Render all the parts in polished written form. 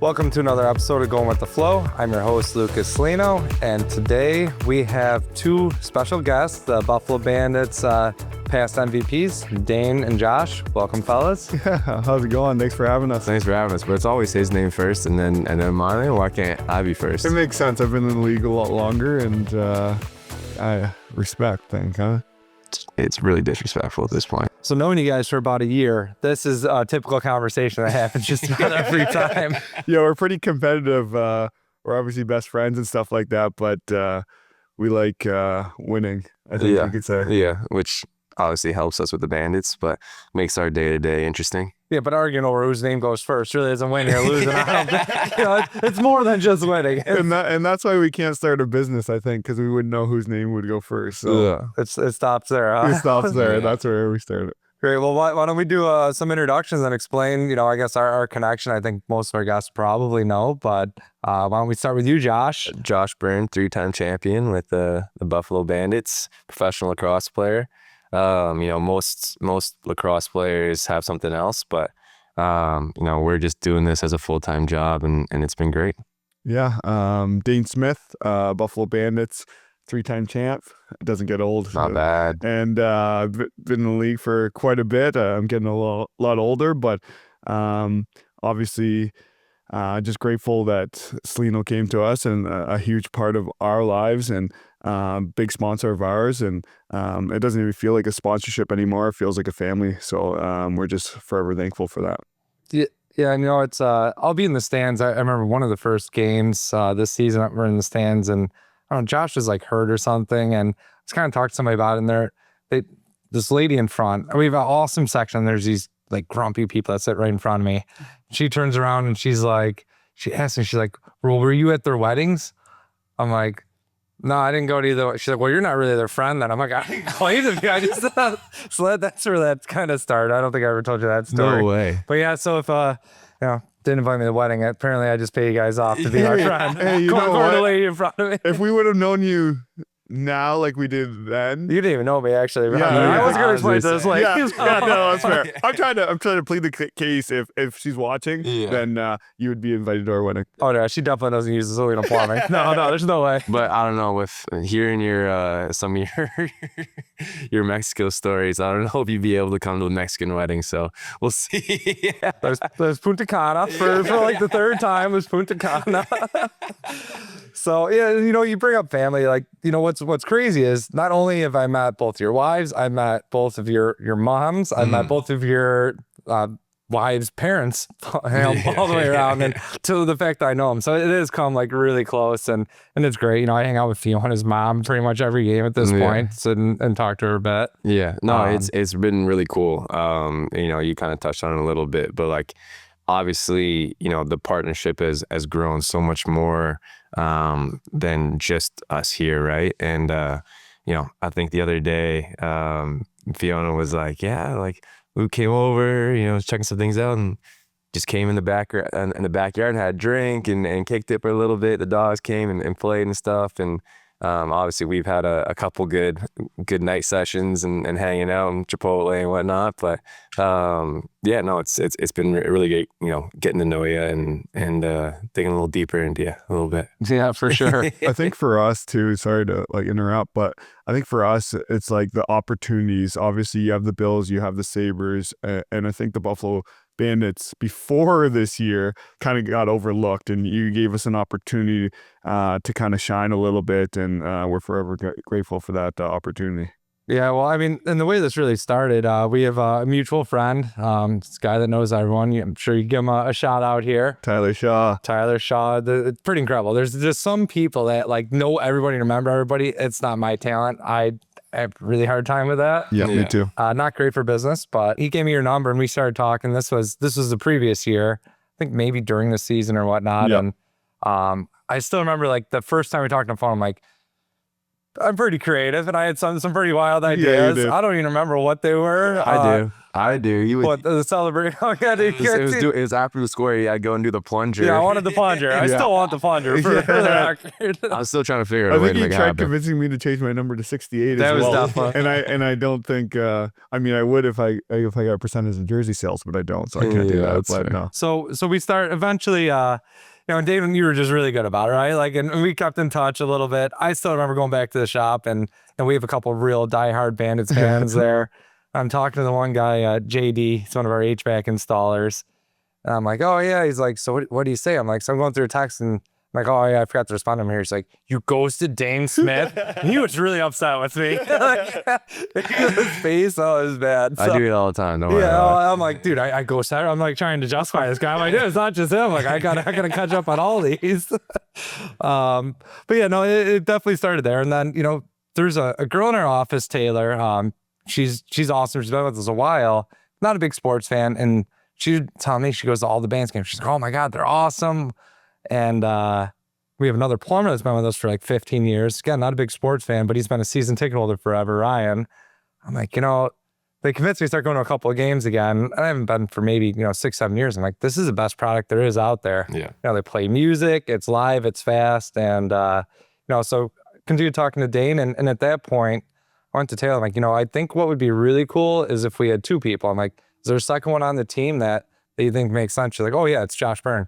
Welcome to another episode of Going with the Flow. I'm your host, Lucas Salino, and today we have two special guests, the Buffalo Bandits past MVPs, Dhane and Josh. Welcome, fellas. Yeah, how's it going? Thanks for having us. Thanks for having us, but it's always his name first and then mine. Why can't I be first? It makes sense. I've been in the league a lot longer, and I respect things, huh? It's really disrespectful at this point. So knowing you guys for about a year, this is a typical conversation that happens just about every time. Yeah, we're pretty competitive. We're obviously best friends and stuff like that, but we like winning, I think you could say. Yeah, which obviously helps us with the Bandits, but makes our day-to-day interesting. Yeah, but arguing over whose name goes first really isn't winning or losing. I don't think, it's more than just winning. And that's why we can't start a business, I think, because we wouldn't know whose name would go first. So it stops there, huh? It stops there. That's where we started. Great. Well, why don't we do some introductions and explain, I guess our connection. I think most of our guests probably know, but why don't we start with you, Josh? Josh Byrne, 3-time champion with the Buffalo Bandits, professional lacrosse player. Most lacrosse players have something else, but we're just doing this as a full-time job, and it's been great. Yeah. Dane Smith, Buffalo Bandits, 3-time champ. It doesn't get old. Not bad. And I've been in the league for quite a bit. I'm getting a lot older, but obviously just grateful that Salino came to us, and a huge part of our lives, and big sponsor of ours. And it doesn't even feel like a sponsorship anymore. It feels like a family. So we're just forever thankful for that. Yeah, it's I'll be in the stands. I remember one of the first games this season, we're in the stands, and I don't know, Josh was like hurt or something, and I was kind of talking to somebody about it, and this lady in front, we have an awesome section. There's these like grumpy people that sit right in front of me. She turns around and she asked me, she's like, well, were you at their weddings? I'm like, no, I didn't go to either. She's like, well, you're not really their friend then. I'm like, I didn't go either. I just so that's where that kind of started. I don't think I ever told you that story. No way. But yeah, so if didn't invite me to the wedding, apparently I just pay you guys off to be my friend. Hey, you know what? The lady in front of me. If we would have known you now like we did then. You didn't even know me, actually. Yeah, I was going to explain this. Like, no, that's fair. I'm trying to plead the case. If she's watching, then you would be invited to our wedding. Oh, no, she definitely doesn't use the Salino plumbing. No, there's no way. But I don't know, with hearing your some of your Mexico stories, I don't know if you'd be able to come to the Mexican wedding. So we'll see. There's Punta Cana for like the third time. Was Punta Cana. So yeah, you bring up family. Like, what's crazy is not only have I met both your wives, I met both of your moms, I met both of your wives' parents, all the way around, and to the fact that I know them. So it has come like really close, and it's great. I hang out with Theo and his mom pretty much every game at this point, sit and talk to her a bit. Yeah, no, it's been really cool. You kind of touched on it a little bit, but like obviously, the partnership has grown so much more than just us here, right? And I think the other day Fiona was like, we came over, checking some things out, and just came in the backyard and had a drink and kicked it for a little bit. The dogs came and played and stuff, and obviously we've had a couple good night sessions and hanging out in Chipotle and whatnot. But it's been really great, getting to know you and digging a little deeper into you a little bit. Yeah, for sure. I think for us too, sorry to like interrupt, but I think for us, it's like the opportunities. Obviously you have the Bills, you have the Sabres, and I think the Buffalo Bandits before this year kind of got overlooked, and you gave us an opportunity to kind of shine a little bit, and we're forever grateful for that opportunity. Yeah, well, I mean, and the way this really started, we have a mutual friend, this guy that knows everyone. I'm sure you give him a shout out here. Tyler Shaw. It's pretty incredible. There's just some people that like know everybody, remember everybody. It's not my talent. I have a really hard time with that. Yeah, me too. Not great for business, but he gave me your number and we started talking. This was the previous year, I think maybe during the season or whatnot. Yep. And I still remember like the first time we talked on the phone, I'm like, I'm pretty creative, and I had some pretty wild ideas. did. I don't even remember what they were. I do. You would. What the celebration? Oh, yeah, It was after the score. Yeah, I'd go and do the plunger. yeah, I wanted the plunger. I still want the plunger for the record. I'm still trying to figure out I a way think to he make it tried happen. convincing me to change my number to 68 That as was well. definitely- And I don't think I mean I would if I got a percentage of jersey sales, but I don't, so I can't do Yeah, that. that's But fair. no. So we start eventually. You know, and David, you were just really good about it, right? Like, and we kept in touch a little bit. I still remember going back to the shop, and we have a couple of real diehard Bandits fans there. I'm talking to the one guy, JD. He's one of our HVAC installers. And I'm like, oh yeah. He's like, so what do you say? I'm like, so I'm going through a text, and I'm like, oh yeah, I forgot to respond to him here. He's like, you ghosted Dane Smith. And he was really upset with me. His face, oh, it was bad. I do it all the time. Don't worry Yeah, about it. I'm like, dude, I ghosted her. I'm like trying to justify this guy. I'm like, dude, it's not just him. Like, I gotta catch up on all these. But yeah, no, it definitely started there. And then, you know, there's a girl in our office, Taylor. She's awesome. She's been with us a while. Not a big sports fan, and she would tell me she goes to all the Bandits games. She's like, oh my God, they're awesome. And we have another plumber that's been with us for like 15 years. Again, not a big sports fan, but he's been a season ticket holder forever, Ryan. I'm like, you know, they convinced me to start going to a couple of games again. I haven't been for maybe, 6-7 years. I'm like, this is the best product there is out there. Yeah. You know, they play music, it's live, it's fast. And, so continue talking to Dane. And at that point, I went to Taylor. I'm like, I think what would be really cool is if we had two people. I'm like, is there a second one on the team that you think makes sense? She's like, oh yeah, it's Josh Byrne.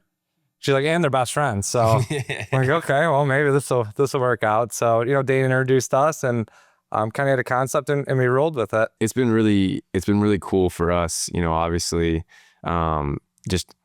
She's like, and they're best friends. So I'm like, okay, well, maybe this will work out. So, Dane introduced us, and kind of had a concept, and we rolled with it. It's been really cool for us. Obviously, just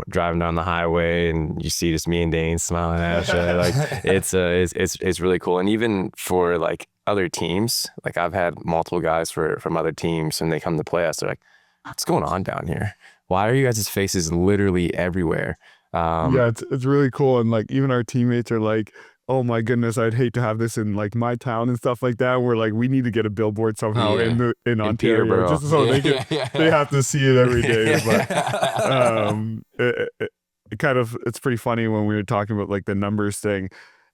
driving down the highway and you see just me and Dane smiling at each other. Like it's really cool. And even for like other teams, like I've had multiple guys from other teams, and they come to play us. They're like, what's going on down here? Why are you guys' faces literally everywhere? Yeah, it's really cool. And like even our teammates are like, oh my goodness, I'd hate to have this in like my town and stuff like that. We're like, we need to get a billboard somehow in Ontario, Peterborough. just so they have to see it every day. But it's pretty funny when we were talking about like the numbers thing,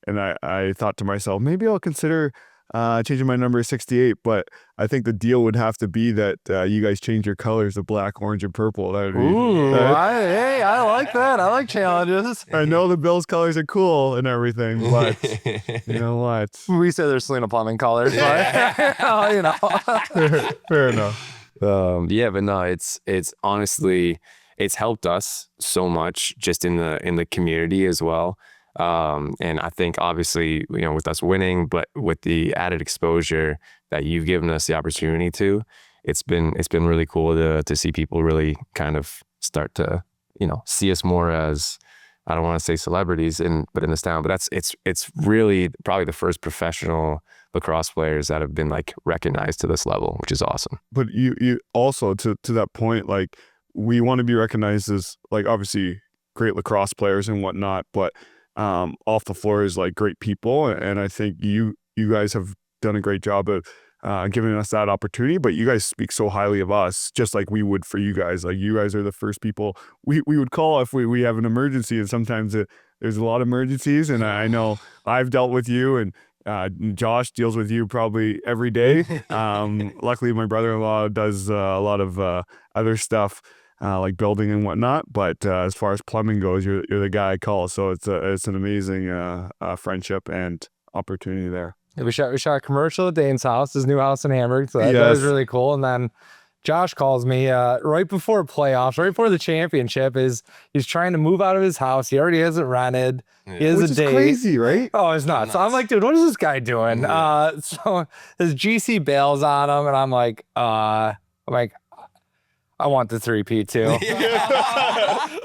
and I thought to myself, maybe I'll consider changing my number to 68, but I think the deal would have to be that you guys change your colors to black, orange, and purple. That would be, I like that. I like challenges. I know the Bills colors are cool and everything, but you know what? We say they're Selena Plumbing colors, but Fair enough. Yeah, but no, it's honestly, it's helped us so much just in the community as well. And I think obviously, with us winning, but with the added exposure that you've given us the opportunity to, it's been really cool to see people really kind of start to, see us more as, I don't want to say celebrities but in this town, but it's really probably the first professional lacrosse players that have been like recognized to this level, which is awesome. But you also to that point, like we want to be recognized as like obviously great lacrosse players and whatnot, but off the floor is like great people, and I think you guys have done a great job of giving us that opportunity. But you guys speak so highly of us, just like we would for you guys. Like you guys are the first people we would call if we have an emergency, and sometimes there's a lot of emergencies, and I know I've dealt with you, and Josh deals with you probably every day. Luckily, my brother-in-law does a lot of other stuff. Like building and whatnot, but as far as plumbing goes, you're the guy I call. So it's an amazing friendship and opportunity there. Yeah, we shot a commercial at Dane's house, his new house in Hamburg. So that was really cool. And then Josh calls me right before playoffs, right before the championship. He's trying to move out of his house. He already hasn't rented. He has Which a is date. crazy, right? Oh, it's nuts. So I'm like, dude, what is this guy doing? So his GC bails on him, and I'm like, I want the three-peat too.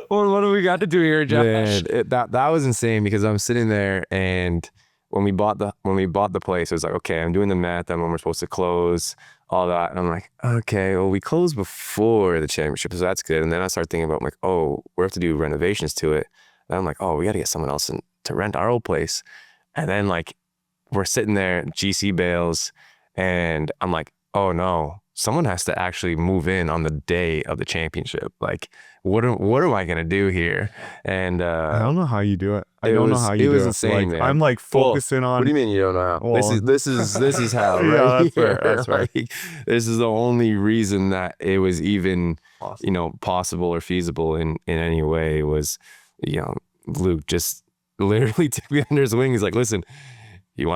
What do we got to do here, Josh? Man, that was insane, because I'm sitting there, and when we bought the place, it was like, okay, I'm doing the math on when we're supposed to close, all that, and I'm like, okay, well, we closed before the championship, so that's good. And then I start thinking about, like, oh, we have to do renovations to it. And I'm like, oh, we got to get someone else to rent our old place. And then like we're sitting there, GC bails, and I'm like, oh no, someone has to actually move in on the day of the championship. Like, what am I gonna do here? And I don't know how you do it. I it don't know was- how it you do was it. insane, Like, man. I'm like focusing on. What do you mean you don't know how? Well, this is how, right? Yeah, that's fair. here. That's fair. Like, this is the only reason that it was even, you know, possible or feasible in any way was, you know, Luke just literally took me under his wing. He's like, listen, if you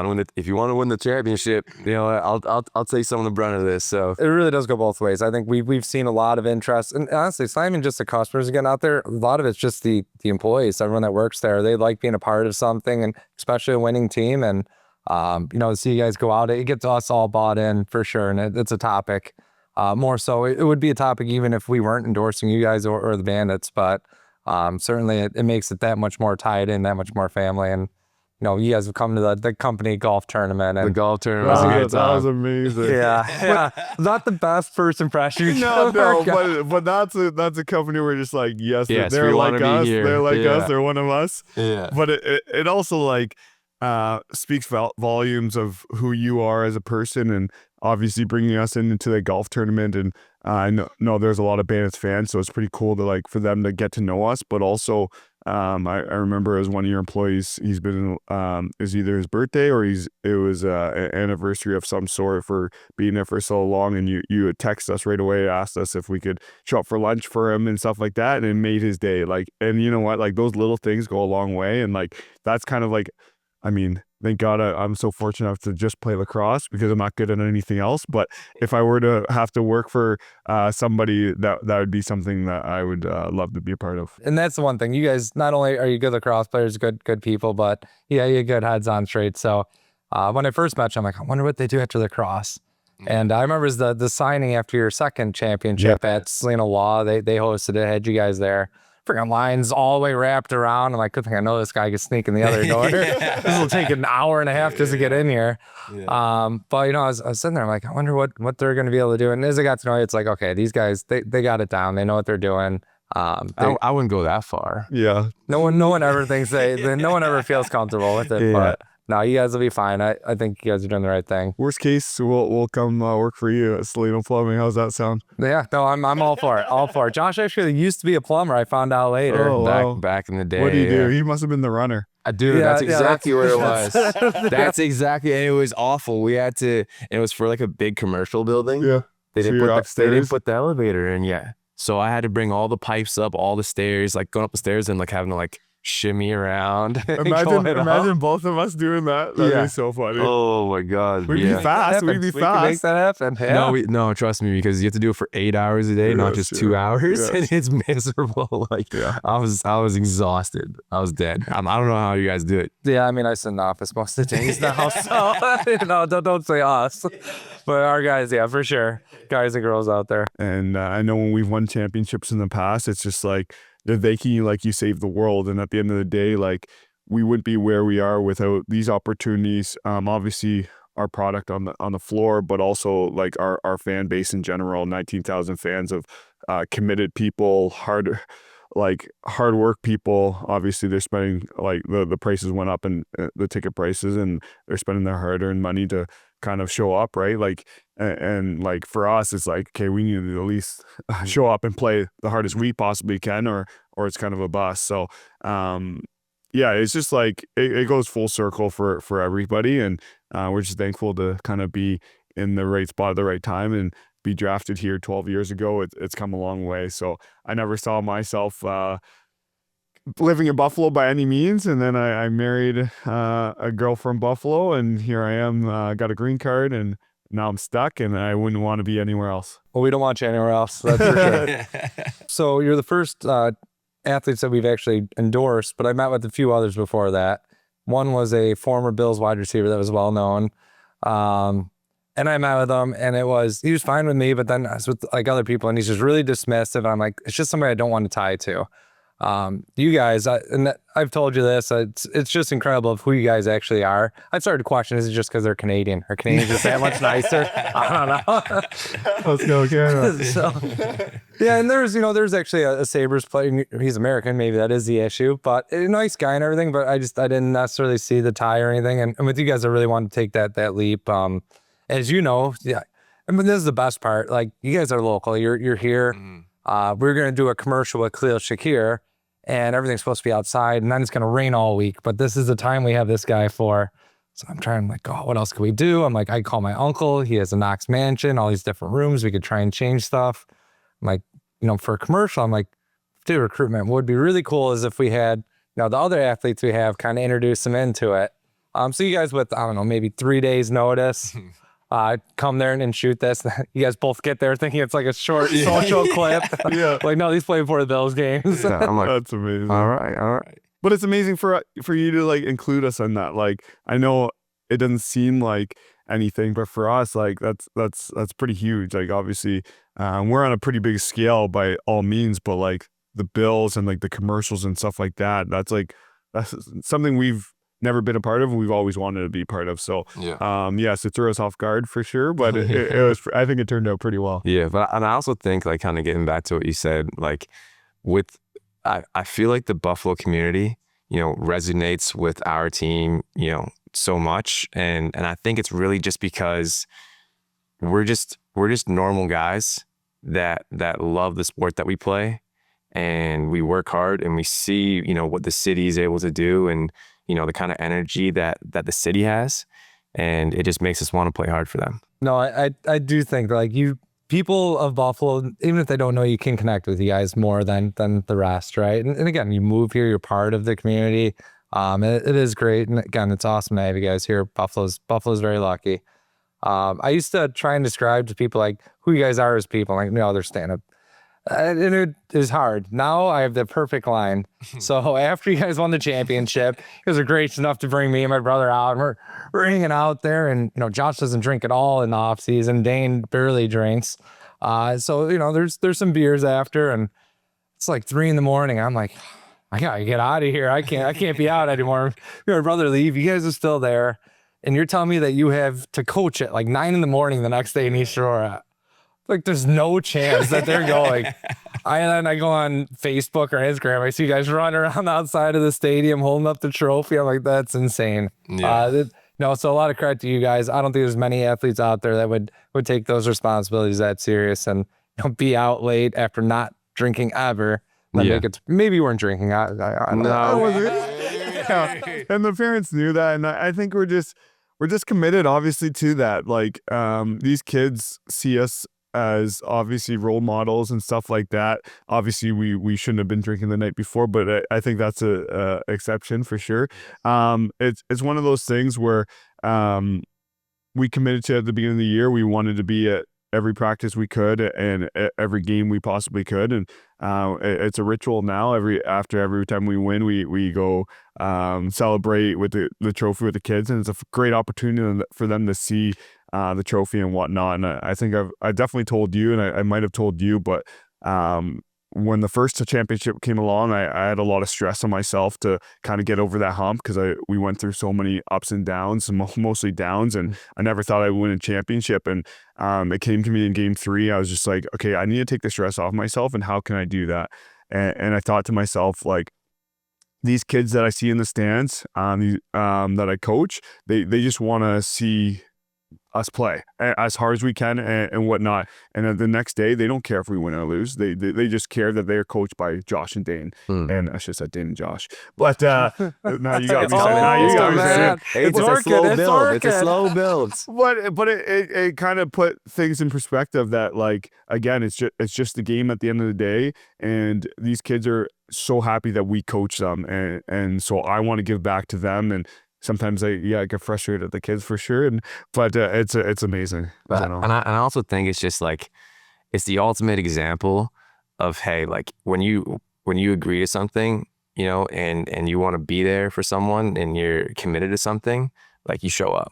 want to win the championship, you know, I'll take some of the brunt of this. So It really does go both ways. I think we've seen a lot of interest, and honestly, it's not even just the customers getting out there. A lot of it's just the employees, everyone that works there. They like being a part of something, and especially a winning team. And you know, to see you guys go out, it gets us all bought in for sure. And it's a topic. More so, it would be a topic even if we weren't endorsing you guys or the Bandits. But certainly, it makes it that much more tied in, that much more family. And you know, you guys have come to the company golf tournament, and the golf tournament was a good That was time. amazing. yeah, not the best first impression. you No, can ever no, get. but that's a company where just like, yes, Yes, they're we like wanna be us, here. they're like Yeah. us, they're one of us. Yeah. But it also like speaks volumes of who you are as a person, and obviously bringing us into the golf tournament. And I know there's a lot of Bandits fans, so it's pretty cool to like for them to get to know us. But also, I remember as one of your employees, he's been is either his birthday or it was an anniversary of some sort for being there for so long, and you had texted us right away, asked us if we could show up for lunch for him and stuff like that, and it made his day. Like, and you know what, like those little things go a long way, and like that's kind of like, I mean, thank God I'm so fortunate enough to just play lacrosse because I'm not good at anything else. But if I were to have to work for somebody, that would be something that I would love to be a part of. And that's the one thing. You guys, not only are you good lacrosse players, good people, but yeah, you good heads on straight. So when I first met you, I'm like, I wonder what they do after lacrosse. And I remember the signing after your second championship at Selena Law. They hosted it, had you guys there. Freaking lines all the way wrapped around. I'm like, good thing I know this guy can sneak in the other door. This will take an hour and a half just to get in here. Yeah. But you know, I was sitting there, I'm like, I wonder what they're going to be able to do. And as I got to know you, it's like, okay, these guys, they got it down. They know what they're doing. I wouldn't go that far. Yeah. No one ever thinks no one ever feels comfortable with it. Yeah. But no, you guys will be fine. I think you guys are doing the right thing. Worst case, we'll come work for you at Selena Plumbing. How's that sound? Yeah, no, I'm all for it. All for it. Josh actually used to be a plumber. I found out later. Oh, wow. Back in the day. What do you do? yeah. He must have been the runner. Dude, Yeah, that's yeah, exactly what it was. that's- That's exactly, and it was awful. We had to, and it was for like a big commercial building. Yeah. They So didn't, you're put they didn't upstairs? put the elevator in yet. So I had to bring all the pipes up, all the stairs, like going up the stairs and like having to like shimmy around. and going up. Imagine both of us doing that. That'd Yeah. be so funny. Oh my God. We'd yeah. be fast. We'd be We can make fast. that happen. Yeah. No, trust me, because you have to do it for 8 hours a day, not Yes, just 2 hours, yes. and it's miserable. Like, Yeah. I was exhausted. I was dead. I don't know how you guys do it. Yeah, I mean, I sit in the office most of the days now, so you know, don't say us, but our guys, yeah, for sure, guys and girls out there. And I know when we've won championships in the past, it's just like they're thanking you like you saved the world. And at the end of the day, like we wouldn't be where we are without these opportunities. Obviously, our product on the floor, but also like our fan base in general. 19,000 fans of committed people, hard work people. Obviously, they're spending like the prices went up and the ticket prices, and they're spending their hard-earned money to kind of show up, right? Like, and like for us, it's like, okay, we need to at least show up and play the hardest we possibly can, or it's kind of a bust. So, yeah, it's just like it goes full circle for everybody, and we're just thankful to kind of be in the right spot at the right time and be drafted here 12 years ago. It's come a long way. So I never saw myself living in Buffalo by any means, and then I married a girl from Buffalo, and here I am, got a green card, and now I'm stuck, and I wouldn't want to be anywhere else. Well, we don't want you anywhere else, that's for sure. So you're the first athletes that we've actually endorsed, but I met with a few others before that. One was a former Bills wide receiver that was well known. And I met with him, and he was fine with me, but then I was with like other people, and he's just really dismissive. And I'm like, it's just somebody I don't want to tie to. You guys, and I've told you this, it's just incredible of who you guys actually are. I've started to question, is it just because they're Canadian? Are Canadians just that much nicer? I don't know. Let's go, Canada. So, yeah, and there's actually a Sabres player. He's American, maybe that is the issue, but a nice guy and everything. But I didn't necessarily see the tie or anything. And with you guys, I really wanted to take that leap. As you know, yeah, I mean, this is the best part. Like, you guys are local. You're here. We're going to do a commercial with Khalil Shakir, and everything's supposed to be outside, and then it's going to rain all week. But this is the time we have this guy for. So I'm trying, like, oh, what else can we do? I'm like, I call my uncle. He has a Knox mansion, all these different rooms. We could try and change stuff. I'm like, for a commercial, I'm like, dude, recruitment, what would be really cool is if we had, the other athletes we have kind of introduce them into it. So you guys with, I don't know, maybe 3 days notice, come there and shoot this. You guys both get there thinking it's like a short social clip. Like, no, these play before the Bills games. Yeah, I'm like, That's amazing. all right. But it's amazing for you to like include us in that. Like, I know it doesn't seem like anything, but for us, like that's pretty huge. Like, obviously, we're on a pretty big scale by all means, but like the Bills and like the commercials and stuff like that, that's something we've never been a part of and we've always wanted to be part of. So yes, it threw us off guard for sure, but it was, I think it turned out pretty well. Yeah, but and I also think, like, kind of getting back to what you said, like I feel like the Buffalo community, resonates with our team, so much. And I think it's really just because we're just normal guys that love the sport that we play, and we work hard and we see, what the city is able to do, and, the kind of energy that the city has, and it just makes us want to play hard for them. No, I do think, like, people of Buffalo, even if they don't know, you can connect with you guys more than the rest, right? And again, you move here, you're part of the community. It is great, and again, it's awesome to have you guys here. Buffalo's very lucky. I used to try and describe to people, like, who you guys are as people, like, they're stand-up. And it is hard. Now I have the perfect line. So after you guys won the championship, you guys are gracious enough to bring me and my brother out, and we're hanging out there, and Josh doesn't drink at all in the off season. Dhane barely drinks. So there's some beers after, and it's like 3 a.m. I'm like, I gotta get out of here. I can't be out anymore. My brother leave. You guys are still there, and you're telling me that you have to coach at like 9 a.m. the next day in East Aurora. Like, there's no chance that they're going. And then I go on Facebook or Instagram. I see you guys running around the outside of the stadium holding up the trophy. I'm like, that's insane. Yeah. So a lot of credit to you guys. I don't think there's many athletes out there that would take those responsibilities that serious and be out late after not drinking ever. Maybe you weren't drinking. I don't know. And the parents knew that, and I think we're just committed, obviously, to that. Like, these kids see us as obviously role models and stuff like that. Obviously, we shouldn't have been drinking the night before, but I think that's a exception for sure. It's one of those things where we committed to at the beginning of the year. We wanted to be at every practice we could and every game we possibly could, and it's a ritual now. After every time we win, we go celebrate with the trophy with the kids, and it's a great opportunity for them to see the trophy and whatnot. And I think I definitely told you, and I might have told you, but when the first championship came along, I had a lot of stress on myself to kind of get over that hump, because we went through so many ups and downs, mostly downs, and I never thought I would win a championship. And it came to me in game 3. I was just like, okay, I need to take the stress off myself, and how can I do that? And I thought to myself, like, these kids that I see in the stands, that I coach, they just want to see us play as hard as we can and whatnot. And then the next day, they don't care if we win or lose. They just care that they're coached by Josh and Dhane. And I should have said Dhane and Josh. But now you got me saying. It's a slow build. It's a slow build. But it kind of put things in perspective that, like, again, it's just the game at the end of the day, and these kids are so happy that we coach them, and so I want to give back to them. And sometimes I get frustrated at the kids for sure, but it's amazing. And I also think it's just like, it's the ultimate example of, hey, like, when you agree to something, and you want to be there for someone, and you're committed to something, like, you show up,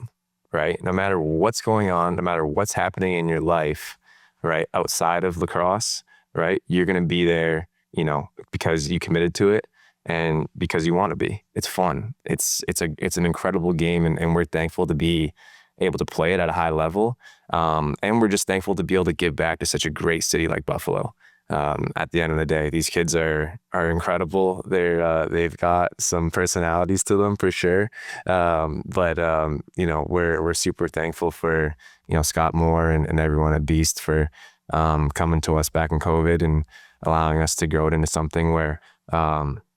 right? No matter what's going on, no matter what's happening in your life, right, outside of lacrosse, right, you're gonna be there, because you committed to it. And because you want to be. It's fun. It's an incredible game, and we're thankful to be able to play it at a high level. And we're just thankful to be able to give back to such a great city like Buffalo. at the end of the day, these kids are incredible. They've got some personalities to them for sure. But you know, we're super thankful for, you know, Scott Moore and everyone at Beast for coming to us back in COVID and allowing us to grow it into something where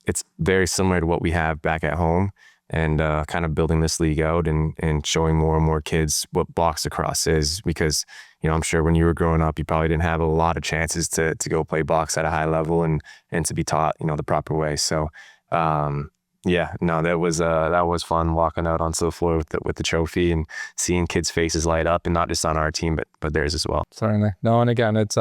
it's very similar to what we have back at home, and kind of building this league out and showing more and more kids what box lacrosse is. Because, you know, I'm sure when you were growing up, you probably didn't have a lot of chances to go play box at a high level and to be taught, you know, the proper way. So yeah, no, that was fun walking out onto the floor with the trophy and seeing kids' faces light up, and not just on our team, but theirs as well. Certainly. No, and again, it's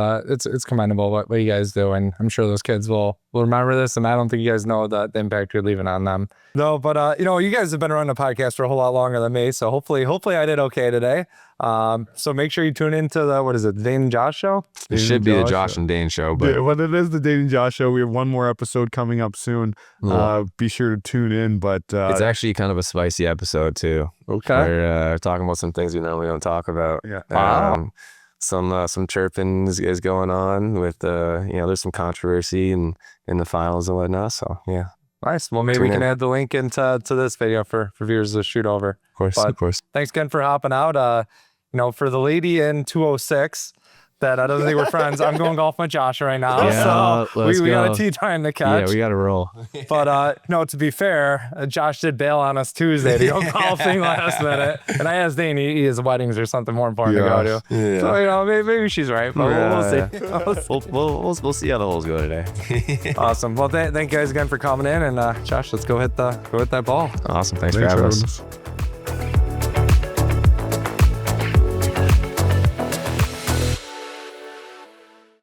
commendable what you guys do, and I'm sure those kids will remember this, and I don't think you guys know the impact you're leaving on them. No, but you know, you guys have been running the podcast for a whole lot longer than me, so hopefully I did okay today. So make sure you tune into the, what is it, the Dhane and Josh show? It should be the Josh and Dhane show, but yeah, well, it is the Dhane and Josh show. We have one more episode coming up soon. Be sure to tune in. But it's actually kind of a spicy episode too. Okay. We're talking about some things we normally don't talk about. Yeah. Wow. Some chirping is going on with you know, there's some controversy in the finals and whatnot. So yeah. Nice. Well, maybe we can add the link into this video for viewers to shoot over. Of course. Thanks again for hopping out. You know, for the lady in 206 that I don't think we're friends, I'm going golf with Josh right now. Yeah, so we got a tee time to catch. Yeah, we got to roll. But no, to be fair, Josh did bail on us Tuesday to go golfing last minute. And I asked Dhane, he has weddings or something more important to go to. Yeah. So, you know, maybe she's right, but we'll see. We'll see how the holes go today. Awesome. Well, thank you guys again for coming in. And Josh, let's go hit that ball. Awesome. Thanks for having us.